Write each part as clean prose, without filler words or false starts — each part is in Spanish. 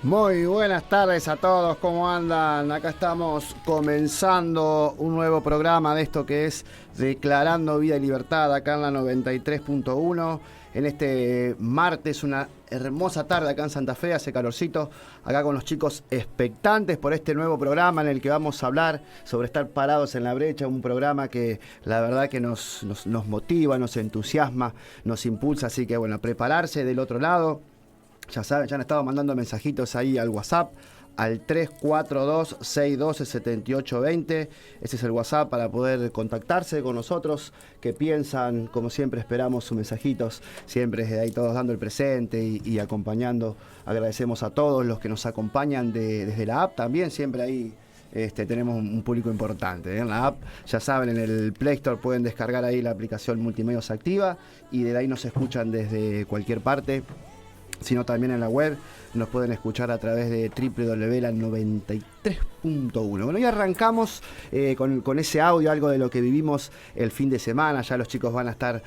Muy buenas tardes a todos, ¿cómo andan? Acá estamos comenzando un nuevo programa de esto que es Declarando Vida y Libertad, acá en la 93.1. En este martes, una hermosa tarde acá en Santa Fe, hace calorcito, acá con los chicos expectantes por este nuevo programa en el que vamos a hablar sobre estar parados en la brecha, un programa que la verdad que nos motiva, nos entusiasma, nos impulsa, así que bueno, a prepararse del otro lado. Ya saben, ya han estado mandando mensajitos ahí al WhatsApp, al 342-612-7820. Ese es el WhatsApp para poder contactarse con nosotros. Que piensan, como siempre esperamos sus mensajitos, siempre desde ahí todos dando el presente y acompañando. Agradecemos a todos los que nos acompañan desde la app también, siempre ahí. Tenemos un público importante en la app. Ya saben, en el Play Store pueden descargar ahí la aplicación Multimedios Activa y de ahí nos escuchan desde cualquier parte, sino también en la web. Nos pueden escuchar a través de www.93.1. Bueno, y arrancamos con ese audio, algo de lo que vivimos el fin de semana. Ya los chicos van a estar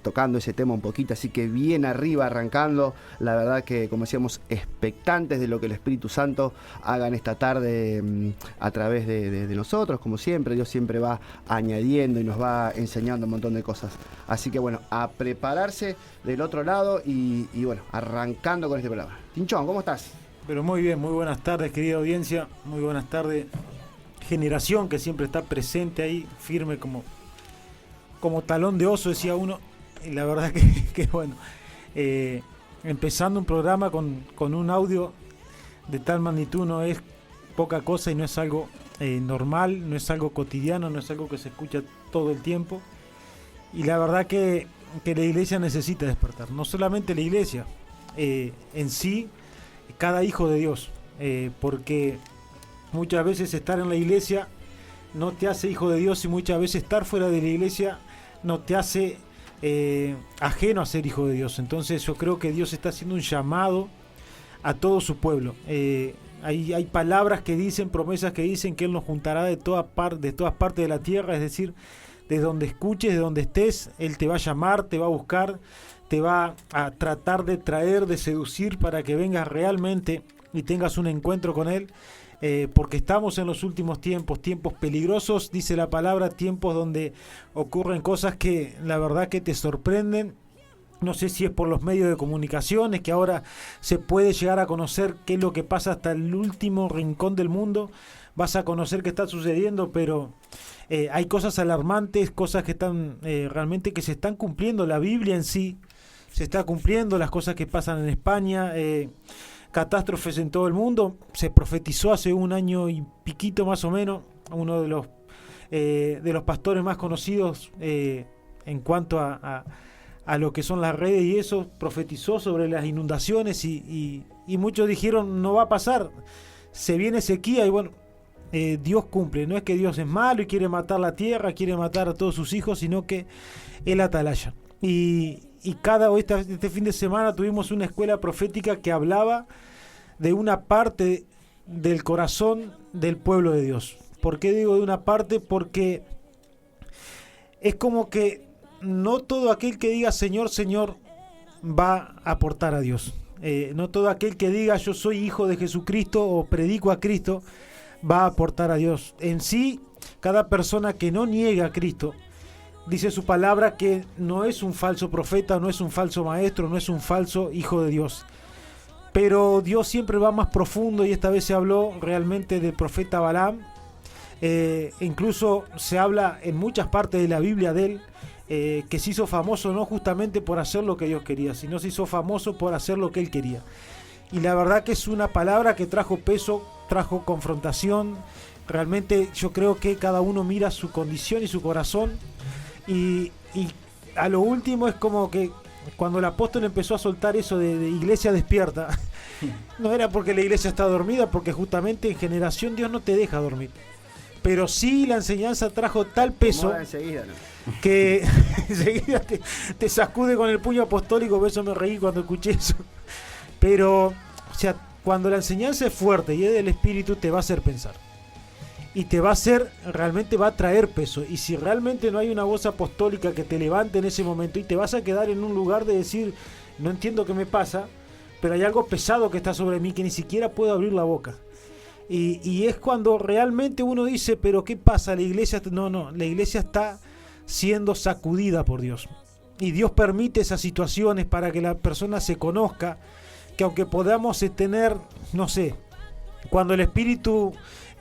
tocando ese tema un poquito, así que bien arriba arrancando. La verdad que, como decíamos, expectantes de lo que el Espíritu Santo haga en esta tarde a través de nosotros. Como siempre, Dios siempre va añadiendo y nos va enseñando un montón de cosas. Así que bueno, a prepararse del otro lado y bueno, arrancando con este programa. Tinchón, ¿cómo estás? Pero muy bien, muy buenas tardes, querida audiencia, muy buenas tardes. Generación que siempre está presente ahí, firme como talón de oso, decía uno. Y la verdad que bueno, empezando un programa con un audio de tal magnitud no es poca cosa y no es algo normal, no es algo cotidiano, no es algo que se escucha todo el tiempo. Y la verdad que la iglesia necesita despertar, no solamente la iglesia, en sí, cada hijo de Dios, porque muchas veces estar en la iglesia no te hace hijo de Dios y muchas veces estar fuera de la iglesia no te hace ajeno a ser hijo de Dios. Entonces yo creo que Dios está haciendo un llamado a todo su pueblo. Hay palabras que dicen, promesas que dicen que Él nos juntará de todas partes de la tierra, es decir, de donde escuches, de donde estés, Él te va a llamar, te va a buscar, te va a tratar de traer, de seducir para que vengas realmente y tengas un encuentro con Él, porque estamos en los últimos tiempos peligrosos, dice la palabra, tiempos donde ocurren cosas que la verdad que te sorprenden. No sé si es por los medios de comunicaciones, que ahora se puede llegar a conocer qué es lo que pasa hasta el último rincón del mundo. Vas a conocer qué está sucediendo, pero hay cosas alarmantes, cosas que están realmente que se están cumpliendo. La Biblia en sí se está cumpliendo, las cosas que pasan en España, catástrofes en todo el mundo. Se profetizó hace un año y piquito más o menos, uno de los pastores más conocidos en cuanto a lo que son las redes y eso, profetizó sobre las inundaciones y muchos dijeron no va a pasar, se viene sequía y bueno, Dios cumple. No es que Dios es malo y quiere matar la tierra, quiere matar a todos sus hijos, sino que Él atalaya. Y este fin de semana tuvimos una escuela profética que hablaba de una parte del corazón del pueblo de Dios. ¿Por qué digo de una parte? Porque es como que no todo aquel que diga Señor, Señor va a aportar a Dios. No todo aquel que diga yo soy hijo de Jesucristo o predico a Cristo va a aportar a Dios. En sí, cada persona que no niega a Cristo, dice su palabra que no es un falso profeta, no es un falso maestro, no es un falso hijo de Dios. Pero Dios siempre va más profundo y esta vez se habló realmente del profeta Balaam. Incluso se habla en muchas partes de la Biblia de él, que se hizo famoso no justamente por hacer lo que Dios quería, sino se hizo famoso por hacer lo que él quería. Y la verdad que es una palabra que trajo peso, trajo confrontación. Realmente yo creo que cada uno mira su condición y su corazón. Y a lo último es como que cuando el apóstol empezó a soltar eso de iglesia despierta, no era porque la iglesia está dormida, porque justamente en generación Dios no te deja dormir. Pero sí la enseñanza trajo tal peso que enseguida te sacude con el puño apostólico. Por eso me reí cuando escuché eso. Pero, o sea, cuando la enseñanza es fuerte y es del Espíritu, te va a hacer pensar. Y te va a hacer, realmente va a traer peso. Y si realmente no hay una voz apostólica que te levante en ese momento y te vas a quedar en un lugar de decir, no entiendo qué me pasa, pero hay algo pesado que está sobre mí que ni siquiera puedo abrir la boca. Y es cuando realmente uno dice, pero ¿qué pasa? La iglesia, no, la iglesia está siendo sacudida por Dios. Y Dios permite esas situaciones para que la persona se conozca, que aunque podamos tener, no sé, cuando el Espíritu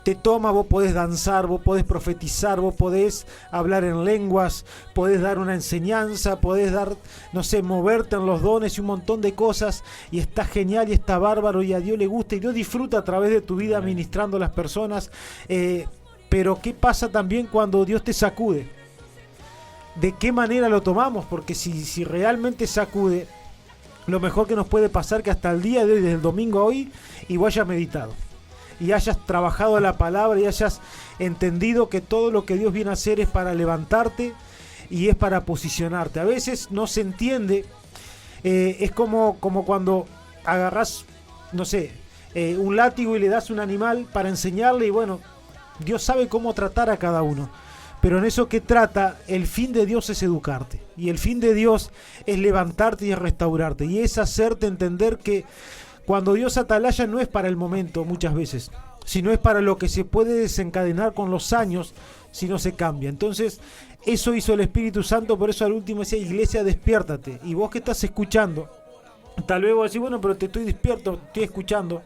te toma, vos podés danzar, vos podés profetizar, vos podés hablar en lenguas, podés dar una enseñanza, podés dar, no sé, moverte en los dones y un montón de cosas, y está genial y está bárbaro y a Dios le gusta y Dios disfruta a través de tu vida ministrando a las personas, pero ¿qué pasa también cuando Dios te sacude? ¿De qué manera lo tomamos? Porque si realmente sacude, lo mejor que nos puede pasar que hasta el día de hoy, desde el domingo a hoy, y vos hayas meditado y hayas trabajado la palabra y hayas entendido que todo lo que Dios viene a hacer es para levantarte y es para posicionarte. A veces no se entiende, es como cuando agarrás, no sé, un látigo y le das un animal para enseñarle, y bueno, Dios sabe cómo tratar a cada uno. Pero en eso que trata, el fin de Dios es educarte. Y el fin de Dios es levantarte y es restaurarte. Y es hacerte entender que cuando Dios atalaya no es para el momento muchas veces, sino es para lo que se puede desencadenar con los años si no se cambia. Entonces, eso hizo el Espíritu Santo, por eso al último decía, iglesia, despiértate. Y vos que estás escuchando, tal vez vos decís, bueno, pero te estoy despierto, estoy escuchando.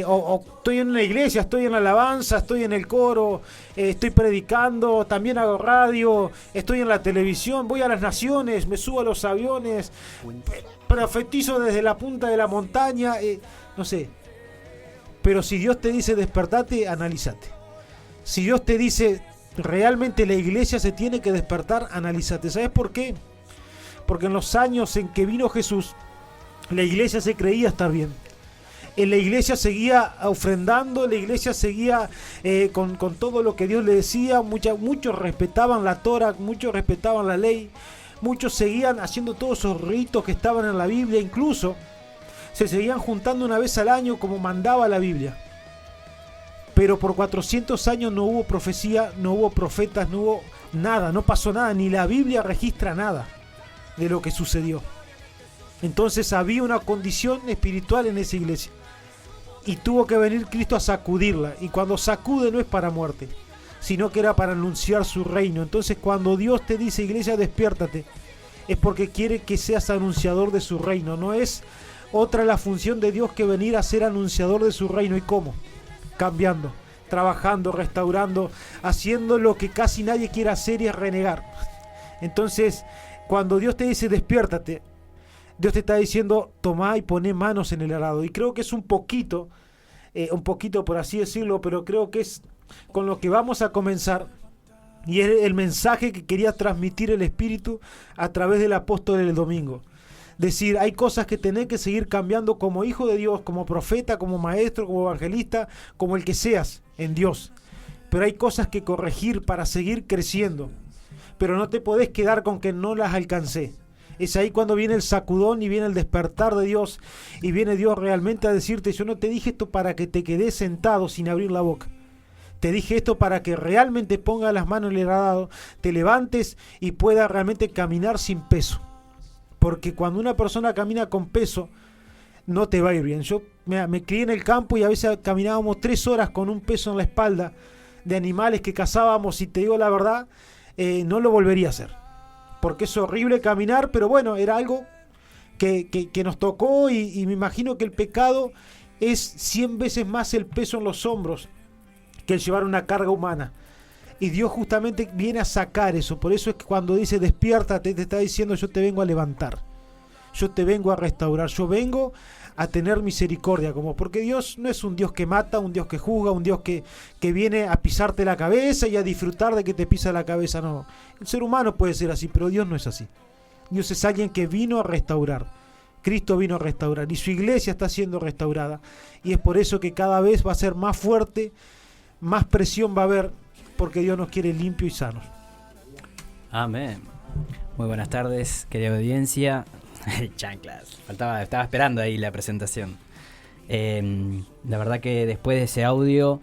O estoy en una iglesia, estoy en la alabanza, estoy en el coro, estoy predicando, también hago radio, estoy en la televisión, voy a las naciones, me subo a los aviones, profetizo desde la punta de la montaña, no sé. Pero si Dios te dice despertate, analízate. Si Dios te dice realmente la iglesia se tiene que despertar, analízate. ¿Sabes por qué? Porque en los años en que vino Jesús, la iglesia se creía estar bien. En la iglesia seguía ofrendando, la iglesia seguía con todo lo que Dios le decía, muchos respetaban la Torah, muchos respetaban la ley, muchos seguían haciendo todos esos ritos que estaban en la Biblia, incluso se seguían juntando una vez al año como mandaba la Biblia. Pero por 400 años no hubo profecía, no hubo profetas, no hubo nada, no pasó nada, ni la Biblia registra nada de lo que sucedió. Entonces había una condición espiritual en esa iglesia. Y tuvo que venir Cristo a sacudirla. Y cuando sacude no es para muerte, sino que era para anunciar su reino. Entonces cuando Dios te dice, iglesia, despiértate, es porque quiere que seas anunciador de su reino. No es otra la función de Dios que venir a ser anunciador de su reino. ¿Y cómo? Cambiando, trabajando, restaurando, haciendo lo que casi nadie quiere hacer, y es renegar. Entonces, cuando Dios te dice despiértate, Dios te está diciendo tomá y poné manos en el arado. Y creo que es un poquito por así decirlo, pero creo que es con lo que vamos a comenzar. Y es el mensaje que quería transmitir el Espíritu a través del apóstol del domingo. Decir, hay cosas que tenés que seguir cambiando como hijo de Dios, como profeta, como maestro, como evangelista, como el que seas en Dios. Pero hay cosas que corregir para seguir creciendo. Pero no te podés quedar con que no las alcancé. Es ahí cuando viene el sacudón y viene el despertar de Dios, y viene Dios realmente a decirte, yo no te dije esto para que te quedes sentado sin abrir la boca. Te dije esto para que realmente pongas las manos en el arado, te levantes y puedas realmente caminar sin peso. Porque cuando una persona camina con peso, no te va a ir bien. Yo me crié en el campo y a veces caminábamos 3 horas con un peso en la espalda de animales que cazábamos, y te digo la verdad, no lo volvería a hacer. Porque es horrible caminar, pero bueno, era algo que nos tocó, y me imagino que el pecado es 100 veces más el peso en los hombros que el llevar una carga humana. Y Dios justamente viene a sacar eso. Por eso es que cuando dice despiértate, te está diciendo yo te vengo a levantar, yo te vengo a restaurar, yo vengo a tener misericordia, porque Dios no es un Dios que mata, un Dios que juzga, un Dios que viene a pisarte la cabeza y a disfrutar de que te pisa la cabeza. No, el ser humano puede ser así, pero Dios no es así. Dios es alguien que vino a restaurar. Cristo vino a restaurar y su iglesia está siendo restaurada, y es por eso que cada vez va a ser más fuerte, más presión va a haber, porque Dios nos quiere limpios y sanos. Amén. Muy buenas tardes, querida audiencia. Chanclas, estaba esperando ahí la presentación. La verdad que después de ese audio,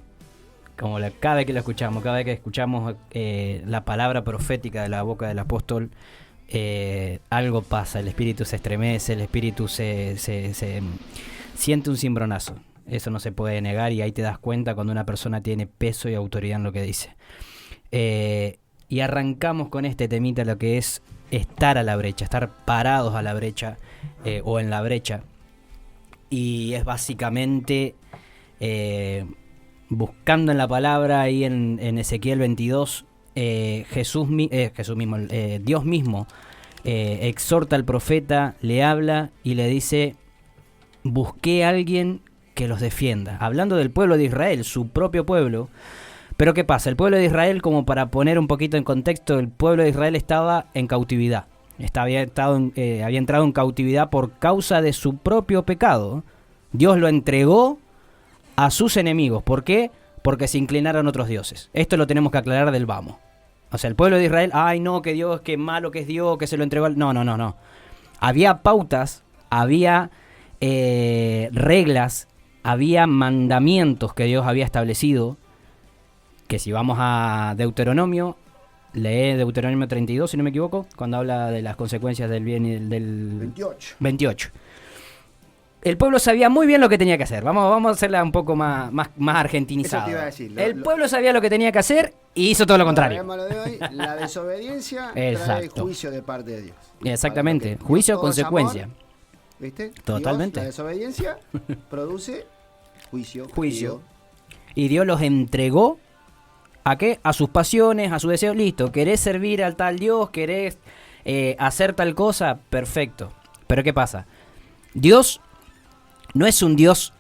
cada vez que lo escuchamos, cada vez que escuchamos la palabra profética de la boca del apóstol, algo pasa, el espíritu se estremece, el espíritu se siente un cimbronazo. Eso no se puede negar, y ahí te das cuenta cuando una persona tiene peso y autoridad en lo que dice. Y arrancamos con este temita, lo que es estar a la brecha, estar parados a la brecha o en la brecha. Y es básicamente buscando en la palabra, ahí en Ezequiel 22, Dios mismo exhorta al profeta, le habla y le dice: busqué a alguien que los defienda. Hablando del pueblo de Israel, su propio pueblo. Pero ¿qué pasa? El pueblo de Israel, como para poner un poquito en contexto, el pueblo de Israel estaba en cautividad. Había entrado en cautividad por causa de su propio pecado. Dios lo entregó a sus enemigos. ¿Por qué? Porque se inclinaron a otros dioses. Esto lo tenemos que aclarar del vamos. O sea, el pueblo de Israel, ay no, que Dios, qué malo que es Dios, que se lo entregó. No. Había pautas, había reglas, había mandamientos que Dios había establecido, que si vamos a Deuteronomio, lee Deuteronomio 32, si no me equivoco, cuando habla de las consecuencias del bien y del 28. El pueblo sabía muy bien lo que tenía que hacer. Vamos a hacerla un poco más argentinizada. Eso te iba a decir. El pueblo sabía lo que tenía que hacer y hizo todo lo contrario. De hoy, la desobediencia trae juicio de parte de Dios. Exactamente. Juicio, consecuencia. Amor, ¿viste? Totalmente. Dios, la desobediencia produce juicio. Y Dios los entregó ¿a qué? A sus pasiones, a sus deseos. Listo, ¿querés servir al tal Dios? ¿Querés hacer tal cosa? Perfecto. Pero ¿qué pasa? Dios no es un Dios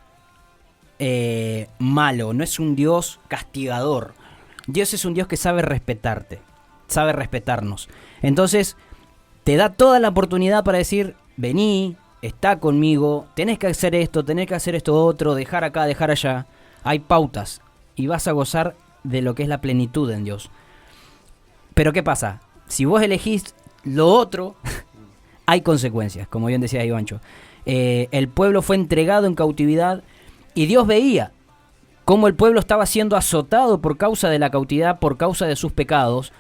malo, no es un Dios castigador. Dios es un Dios que sabe respetarte, sabe respetarnos. Entonces, te da toda la oportunidad para decir: vení, está conmigo, tenés que hacer esto otro, dejar acá, dejar allá. Hay pautas y vas a gozar de lo que es la plenitud en Dios. Pero ¿qué pasa? Si vos elegís lo otro, hay consecuencias, como bien decía Ivancho. El pueblo fue entregado en cautividad y Dios veía cómo el pueblo estaba siendo azotado por causa de la cautividad, por causa de sus pecados.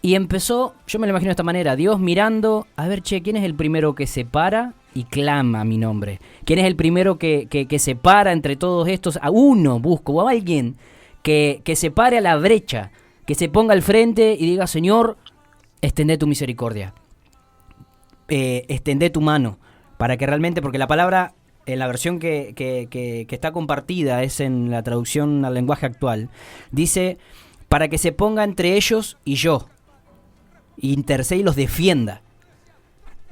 Y empezó, yo me lo imagino de esta manera, Dios mirando, a ver, ¿quién es el primero que se para y clama mi nombre? ¿Quién es el primero que se para entre todos estos? A uno busco, o a alguien que se pare a la brecha, que se ponga al frente y diga: Señor, extendé tu misericordia, extendé tu mano, para que realmente, porque la palabra, en la versión que está compartida, es en la traducción al lenguaje actual, dice: para que se ponga entre ellos y yo, intercede y los defienda.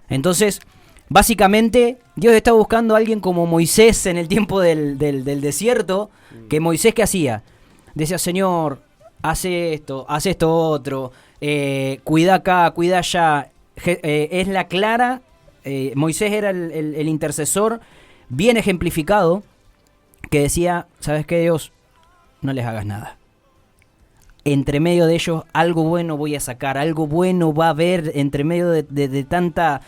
Entonces, básicamente, Dios está buscando a alguien como Moisés en el tiempo del desierto, que Moisés, ¿qué hacía? Decía: Señor, haz esto otro, cuida acá, cuida allá. Es la clara, Moisés era el intercesor bien ejemplificado, que decía: ¿sabes qué, Dios? No les hagas nada. Entre medio de ellos algo bueno voy a sacar, algo bueno va a haber entre medio de tanta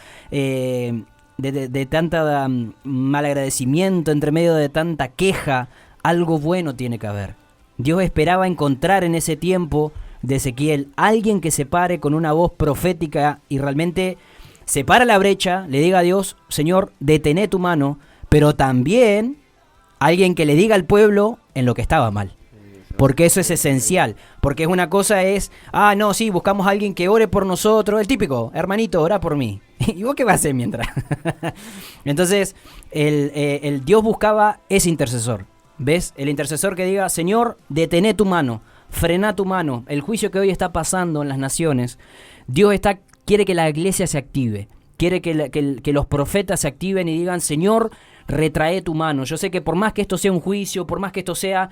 tanta malagradecimiento, entre medio de tanta queja, algo bueno tiene que haber. Dios esperaba encontrar en ese tiempo de Ezequiel alguien que se pare con una voz profética y realmente se para la brecha, le diga a Dios: Señor, detené tu mano, pero también alguien que le diga al pueblo en lo que estaba mal. Porque eso es esencial. Porque una cosa es: no, sí, buscamos a alguien que ore por nosotros. El típico: hermanito, ora por mí. ¿Y vos qué vas a hacer mientras? Entonces, el Dios buscaba ese intercesor. ¿Ves? El intercesor que diga: Señor, detené tu mano, frená tu mano. El juicio que hoy está pasando en las naciones, Dios quiere que la iglesia se active. Quiere que los profetas se activen y digan: Señor, retrae tu mano. Yo sé que por más que esto sea un juicio, por más que esto sea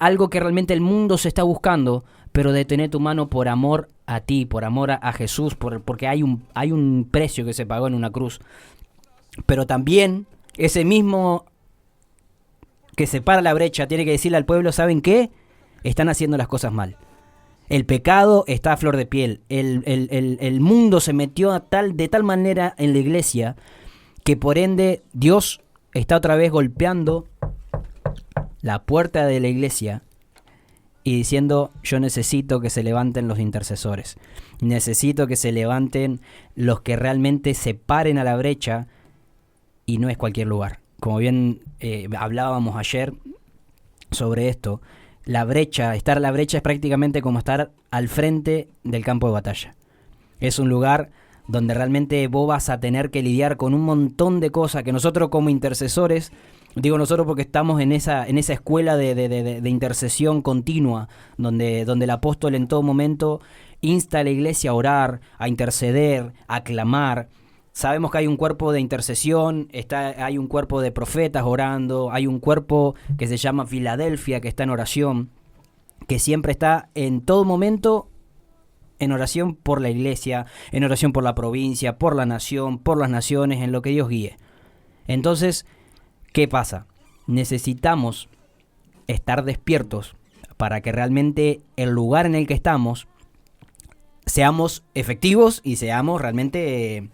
algo que realmente el mundo se está buscando, pero detené tu mano por amor a ti, por amor a Jesús, porque hay un precio que se pagó en una cruz. Pero también ese mismo que separa la brecha tiene que decirle al pueblo: ¿saben qué? Están haciendo las cosas mal. El pecado está a flor de piel. El mundo se metió de tal manera en la iglesia que por ende Dios está otra vez golpeando la puerta de la iglesia y diciendo: yo necesito que se levanten los intercesores, necesito que se levanten los que realmente se paren a la brecha, y no es cualquier lugar. Como bien hablábamos ayer sobre esto, estar a la brecha es prácticamente como estar al frente del campo de batalla. Es un lugar donde realmente vos vas a tener que lidiar con un montón de cosas que nosotros como intercesores, digo nosotros porque estamos en esa escuela de intercesión continua, donde el apóstol en todo momento insta a la iglesia a orar, a interceder, a clamar. Sabemos que hay un cuerpo de intercesión, hay un cuerpo de profetas orando, hay un cuerpo que se llama Filadelfia, que está en oración, que siempre está en todo momento en oración por la iglesia, en oración por la provincia, por la nación, por las naciones, en lo que Dios guíe. Entonces, ¿qué pasa? Necesitamos estar despiertos para que realmente el lugar en el que estamos seamos efectivos y seamos realmente...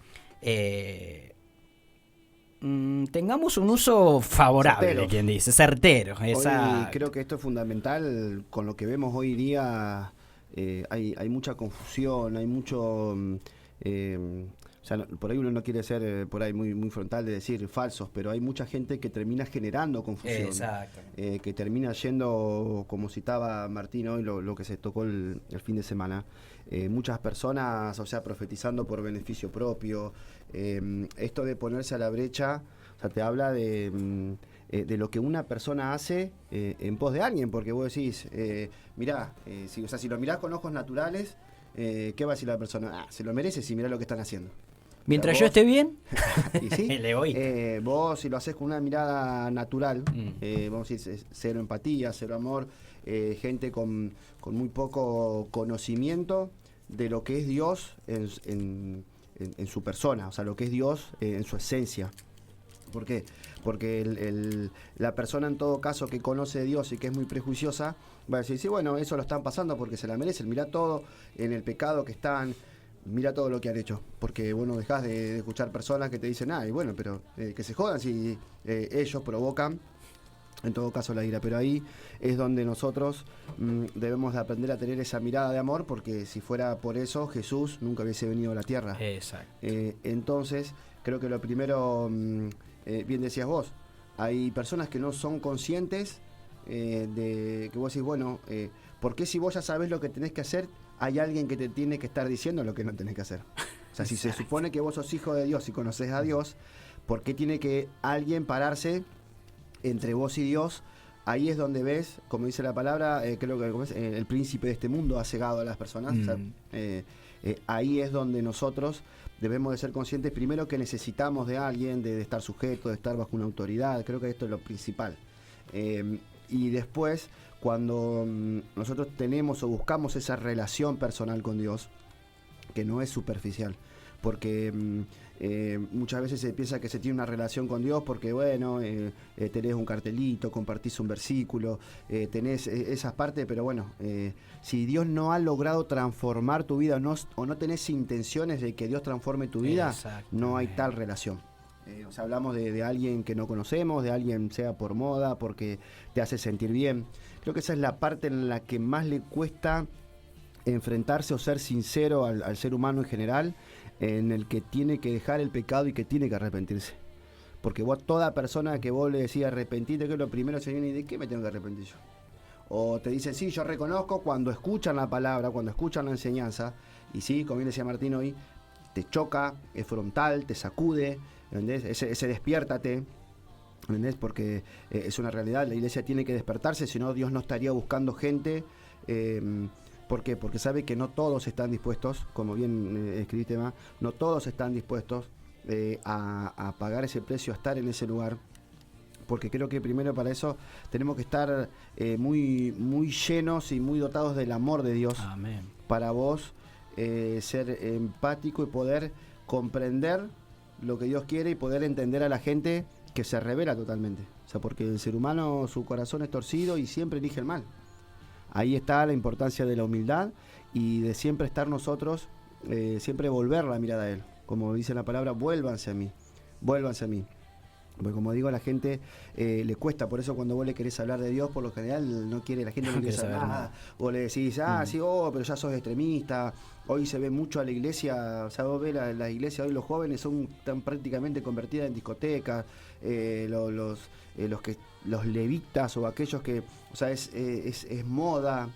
tengamos un uso favorable, certero. Quien dice, certero. Hoy creo que esto es fundamental con lo que vemos hoy día. Hay mucha confusión, hay mucho... o sea, por ahí uno no quiere ser por ahí muy frontal de decir falsos, pero hay mucha gente que termina generando confusión. Exacto. Que termina yendo, como citaba Martín hoy, lo que se tocó el fin de semana. Muchas personas, o sea, profetizando por beneficio propio. Esto de ponerse a la brecha, o sea, te habla de lo que una persona hace en pos de alguien, porque vos decís, mirá, si lo mirás con ojos naturales, ¿qué va a decir la persona? Se lo merece si mirá lo que están haciendo. Mientras vos, yo esté bien, y sí, le voy. Vos si lo haces con una mirada natural, vamos a decir, cero empatía, cero amor, gente con muy poco conocimiento de lo que es Dios en su persona, o sea, lo que es Dios en su esencia. ¿Por qué? Porque la persona en todo caso que conoce a Dios y que es muy prejuiciosa va a decir, sí, bueno, eso lo están pasando porque se la merecen, mirá todo en el pecado que están, mira todo lo que han hecho, porque vos no dejás de escuchar personas que te dicen, y bueno, pero que se jodan si ellos provocan en todo caso la ira, pero ahí es donde nosotros debemos de aprender a tener esa mirada de amor, porque si fuera por eso Jesús nunca hubiese venido a la tierra. Exacto. Entonces creo que lo primero, bien decías vos, hay personas que no son conscientes de que vos decís, bueno, ¿por qué si vos ya sabés lo que tenés que hacer, hay alguien que te tiene que estar diciendo lo que no tenés que hacer? O sea, si se supone que vos sos hijo de Dios y conocés a Dios, ¿por qué tiene que alguien pararse entre vos y Dios? Ahí es donde ves, como dice la palabra, creo que el príncipe de este mundo ha cegado a las personas. O sea, ahí es donde nosotros debemos de ser conscientes primero que necesitamos de alguien, de estar sujeto, de estar bajo una autoridad. Creo que esto es lo principal. Y después, cuando nosotros tenemos o buscamos esa relación personal con Dios, que no es superficial, porque muchas veces se piensa que se tiene una relación con Dios porque, bueno, tenés un cartelito, compartís un versículo, tenés esas partes, pero bueno, si Dios no ha logrado transformar tu vida o no tenés intenciones de que Dios transforme tu vida, no hay tal relación. O sea, hablamos de alguien que no conocemos, de alguien sea por moda, porque te hace sentir bien. Creo que esa es la parte en la que más le cuesta enfrentarse o ser sincero al ser humano en general, en el que tiene que dejar el pecado y que tiene que arrepentirse. Porque vos, toda persona que vos le decís arrepentite, que lo primero se viene y ¿de qué me tengo que arrepentir yo? O te dicen, sí, yo reconozco, cuando escuchan la palabra, cuando escuchan la enseñanza, y sí, como bien decía Martín hoy, te choca, es frontal, te sacude, ¿entendés? Ese despiértate, ¿entendés? Porque es una realidad, la iglesia tiene que despertarse, si no Dios no estaría buscando gente. ¿Por qué? Porque sabe que no todos están dispuestos, como bien escribiste, no todos están dispuestos a pagar ese precio, a estar en ese lugar. Porque creo que primero para eso tenemos que estar muy llenos y muy dotados del amor de Dios. Amén. Para vos ser empático y poder comprender lo que Dios quiere y poder entender a la gente que se revela totalmente. O sea, porque el ser humano, su corazón es torcido y siempre elige el mal. Ahí está la importancia de la humildad y de siempre estar nosotros, siempre volver la mirada a Él. Como dice la palabra, vuélvanse a mí, vuélvanse a mí. Porque como digo, a la gente le cuesta, por eso cuando vos le querés hablar de Dios, por lo general no quiere, la gente no quiere saber nada. O le decís, sí, pero ya sos extremista. Hoy se ve mucho a la iglesia, o sea, vos ves la iglesia, hoy los jóvenes están prácticamente convertidas en discotecas, los levitas o aquellos que, o sea, es moda,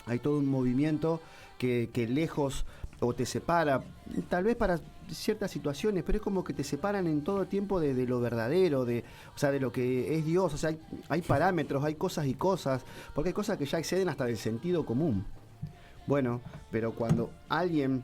hay todo un movimiento que lejos o te separa, tal vez para ciertas situaciones, pero es como que te separan en todo tiempo de lo verdadero, o sea, de lo que es Dios. O sea, hay parámetros, hay cosas y cosas, porque hay cosas que ya exceden hasta del sentido común. Bueno, pero cuando alguien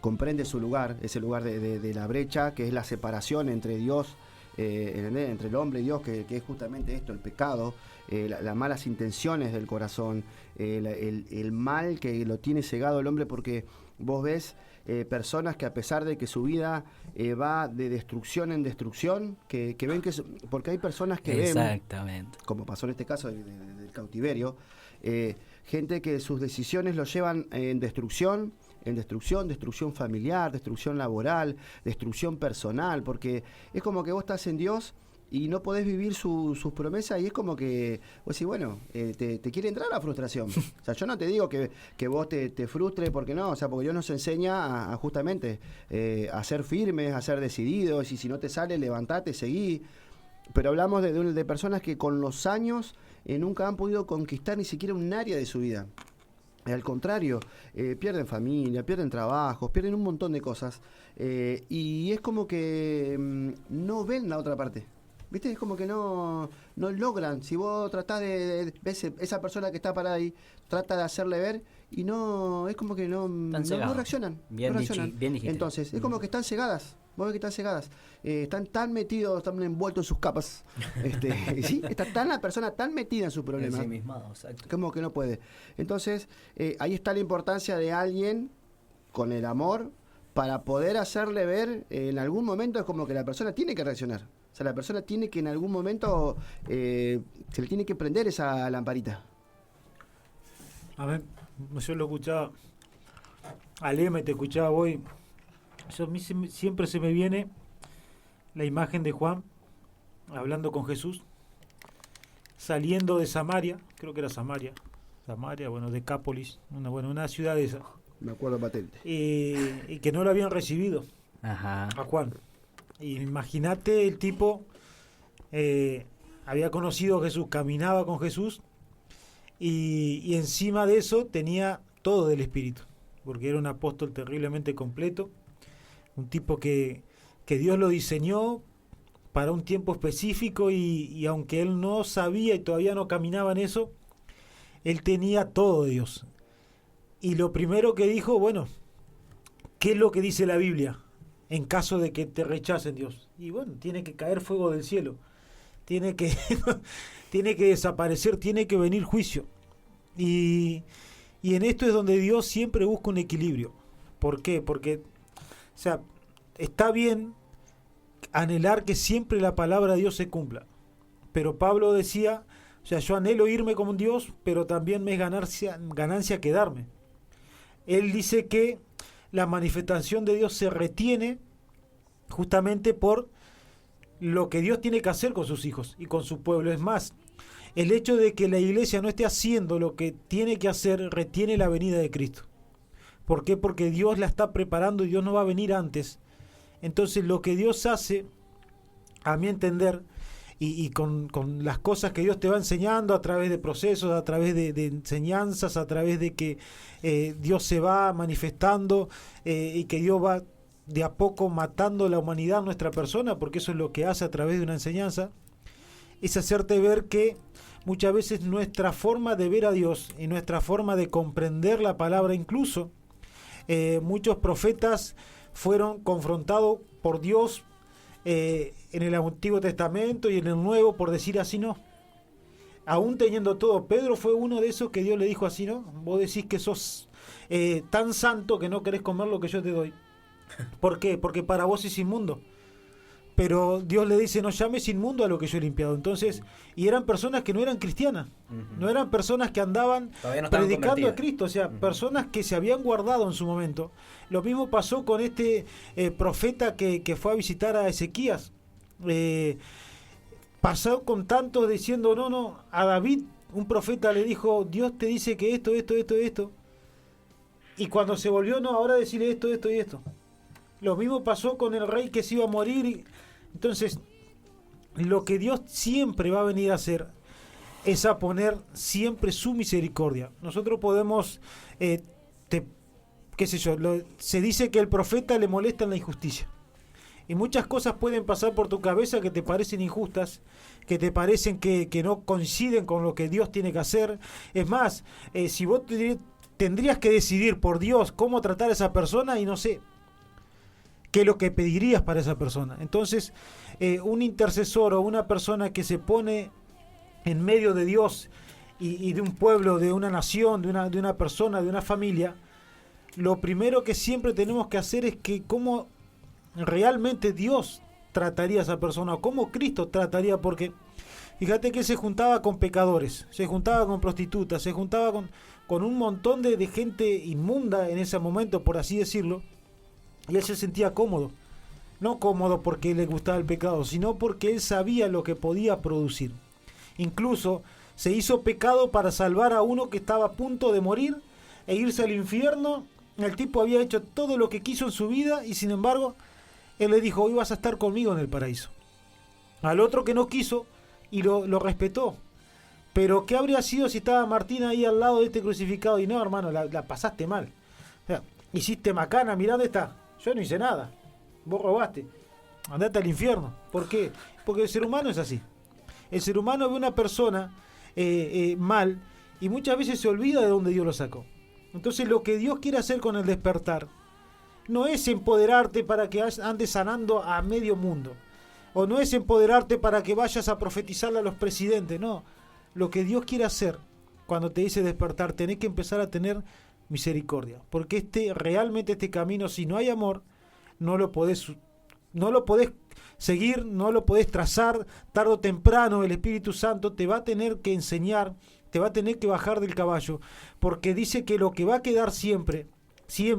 comprende su lugar, ese lugar de la brecha, que es la separación entre Dios, entre el hombre y Dios, que es justamente esto, el pecado, las malas intenciones del corazón, el mal que lo tiene cegado el hombre, porque vos ves personas que, a pesar de que su vida va de destrucción en destrucción, que ven que... Porque hay personas que ven, como pasó en este caso del cautiverio, gente que sus decisiones los llevan en destrucción familiar, destrucción laboral, destrucción personal, porque es como que vos estás en Dios y no podés vivir sus promesas, y es como que vos decís, bueno, te quiere entrar la frustración. O sea, yo no te digo que vos te frustres, porque no, o sea, porque Dios nos enseña a justamente a ser firmes, a ser decididos, y si no te sale, levantate, seguí. Pero hablamos de personas que con los años nunca han podido conquistar ni siquiera un área de su vida. Al contrario, pierden familia, pierden trabajos, pierden un montón de cosas, y es como que no ven la otra parte. ¿Viste? Es como que no logran. Si vos tratás ves esa persona que está parada ahí, trata de hacerle ver, y no, es como que no reaccionan. Bien dijiste. Entonces, es como que están cegadas. Vos ves que están cegadas. Están tan metidos, están envueltos en sus capas. ¿Sí? Está la persona tan metida en su problema. Ensimismado, exacto. Como que no puede. Entonces, ahí está la importancia de alguien con el amor para poder hacerle ver, en algún momento es como que la persona tiene que reaccionar. O sea, la persona tiene que en algún momento se le tiene que prender esa lamparita. A ver, yo lo escuchaba, Alema, te escuchaba hoy. A mí siempre se me viene la imagen de Juan hablando con Jesús, saliendo de Samaria, creo que era Samaria, bueno, Decápolis, una ciudad de esa. Me acuerdo patente. Y que no lo habían recibido. Ajá. A Juan. Imagínate, el tipo había conocido a Jesús, caminaba con Jesús, y encima de eso tenía todo del Espíritu, porque era un apóstol terriblemente completo, un tipo que Dios lo diseñó para un tiempo específico, y aunque él no sabía y todavía no caminaba en eso, él tenía todo de Dios. Y lo primero que dijo, bueno, ¿qué es lo que dice la Biblia en caso de que te rechacen, Dios? Y bueno, tiene que caer fuego del cielo, tiene que desaparecer, tiene que venir juicio. Y en esto es donde Dios siempre busca un equilibrio. ¿Por qué? Porque, o sea, está bien anhelar que siempre la palabra de Dios se cumpla, pero Pablo decía, o sea, yo anhelo irme como un Dios, pero también me es ganancia quedarme. Él dice que la manifestación de Dios se retiene justamente por lo que Dios tiene que hacer con sus hijos y con su pueblo. Es más, el hecho de que la iglesia no esté haciendo lo que tiene que hacer retiene la venida de Cristo. ¿Por qué? Porque Dios la está preparando y Dios no va a venir antes. Entonces, lo que Dios hace, a mi entender, y con las cosas que Dios te va enseñando a través de procesos, a través de enseñanzas, a través de que Dios se va manifestando, y que Dios va de a poco matando la humanidad, nuestra persona, porque eso es lo que hace a través de una enseñanza, es hacerte ver que muchas veces nuestra forma de ver a Dios y nuestra forma de comprender la palabra, incluso muchos profetas fueron confrontados por Dios en el Antiguo Testamento y en el Nuevo por decir así no. Aún teniendo todo, Pedro fue uno de esos que Dios le dijo así no. Vos decís que sos tan santo que no querés comer lo que yo te doy. ¿Por qué? Porque para vos es inmundo. Pero Dios le dice, no llames inmundo a lo que yo he limpiado. Entonces, y eran personas que no eran cristianas, no eran personas que andaban predicando a Cristo, o sea, personas que se habían guardado en su momento. Lo mismo pasó con este profeta que fue a visitar a Ezequías. pasó con tantos diciendo, no, a David, un profeta le dijo, Dios te dice que esto. Y cuando se volvió, no, ahora decirle esto y esto. Lo mismo pasó con el rey que se iba a morir. Entonces, lo que Dios siempre va a venir a hacer es a poner siempre su misericordia. Nosotros podemos, qué sé yo, se dice que el profeta le molesta en la injusticia. Y muchas cosas pueden pasar por tu cabeza que te parecen injustas, que te parecen que no coinciden con lo que Dios tiene que hacer. Es más, si vos tendrías que decidir por Dios cómo tratar a esa persona y no sé qué es lo que pedirías para esa persona. Entonces, un intercesor o una persona que se pone en medio de Dios y de un pueblo, de una nación, de una persona, de una familia, lo primero que siempre tenemos que hacer es que cómo realmente Dios trataría a esa persona, o cómo Cristo trataría, porque fíjate que se juntaba con pecadores, se juntaba con prostitutas, se juntaba con un montón de gente inmunda en ese momento, por así decirlo, y él se sentía cómodo. No cómodo porque le gustaba el pecado, sino porque él sabía lo que podía producir. Incluso se hizo pecado para salvar a uno que estaba a punto de morir e irse al infierno. El tipo había hecho todo lo que quiso en su vida y sin embargo él le dijo, hoy vas a estar conmigo en el paraíso. Al otro que no quiso y lo respetó. Pero ¿qué habría sido si estaba Martín ahí al lado de este crucificado? Y no, hermano, la pasaste mal. O sea, hiciste macana, mirá dónde está. Yo no hice nada. Vos robaste. Andate al infierno. ¿Por qué? Porque el ser humano es así. El ser humano ve una persona mal y muchas veces se olvida de dónde Dios lo sacó. Entonces lo que Dios quiere hacer con el despertar no es empoderarte para que andes sanando a medio mundo. O no es empoderarte para que vayas a profetizarle a los presidentes. No. Lo que Dios quiere hacer cuando te dice despertar, tenés que empezar a tener misericordia. Porque realmente este camino, si no hay amor, no lo podés seguir, no lo podés trazar. Tarde o temprano el Espíritu Santo te va a tener que enseñar, te va a tener que bajar del caballo. Porque dice que lo que va a quedar siempre, y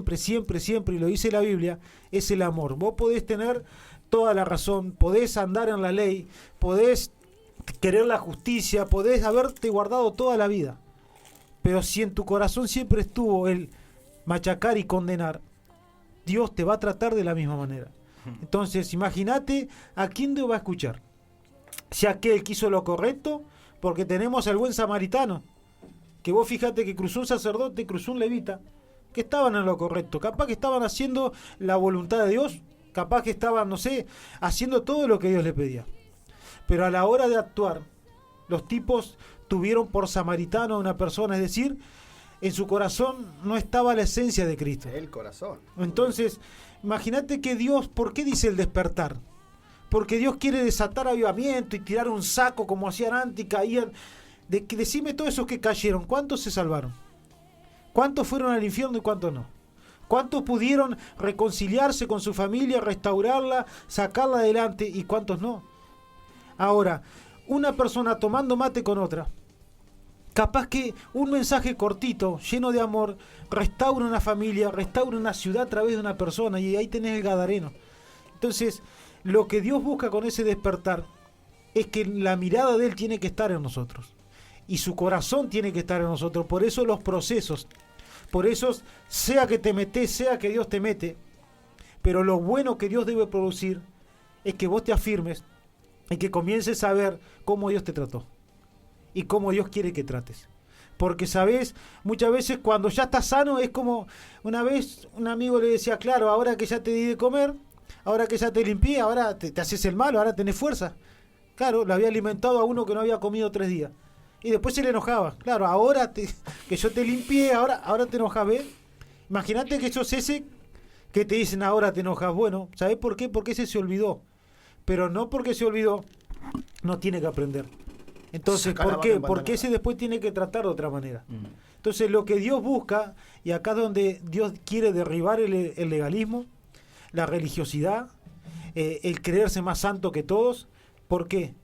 lo dice la Biblia, es el amor. Vos podés tener toda la razón, podés andar en la ley, podés querer la justicia, podés haberte guardado toda la vida, pero si en tu corazón siempre estuvo el machacar y condenar, Dios te va a tratar de la misma manera. Entonces imagínate a quién Dios va a escuchar. Si aquel que hizo lo correcto, porque tenemos al buen samaritano, que vos fíjate que cruzó un sacerdote, cruzó un levita, que estaban en lo correcto, capaz que estaban haciendo la voluntad de Dios, capaz que estaban, no sé, haciendo todo lo que Dios les pedía. Pero a la hora de actuar, los tipos tuvieron por samaritano a una persona, es decir, en su corazón no estaba la esencia de Cristo. El corazón. Entonces, imagínate que Dios, ¿por qué dice el despertar? Porque Dios quiere desatar avivamiento y tirar un saco como hacían antes y caían. Decime todos esos que cayeron, ¿cuántos se salvaron? ¿Cuántos fueron al infierno y cuántos no? ¿Cuántos pudieron reconciliarse con su familia, restaurarla, sacarla adelante y cuántos no? Ahora, una persona tomando mate con otra, capaz que un mensaje cortito, lleno de amor, restaura una familia, restaura una ciudad a través de una persona y ahí tenés el Gadareno. Entonces, lo que Dios busca con ese despertar es que la mirada de Él tiene que estar en nosotros y su corazón tiene que estar en nosotros. Por eso los procesos, por eso sea que te metes, sea que Dios te mete, pero lo bueno que Dios debe producir es que vos te afirmes y que comiences a ver cómo Dios te trató y cómo Dios quiere que trates. Porque, ¿sabés? Muchas veces cuando ya estás sano es como una vez un amigo le decía, claro, ahora que ya te di de comer, ahora que ya te limpié, ahora te haces el malo, ahora tenés fuerza. Claro, lo había alimentado a uno que no había comido 3 días. Y después se le enojaba. Claro, ahora que yo te limpié, ahora te enojas, ¿ves? Imagínate que sos ese que te dicen ahora te enojas. Bueno, ¿sabés por qué? Porque ese se olvidó. Pero no porque se olvidó, no tiene que aprender. Entonces, ¿por qué? Porque ese después tiene que tratar de otra manera. Entonces, lo que Dios busca, y acá es donde Dios quiere derribar el legalismo, la religiosidad, el creerse más santo que todos. ¿Por qué?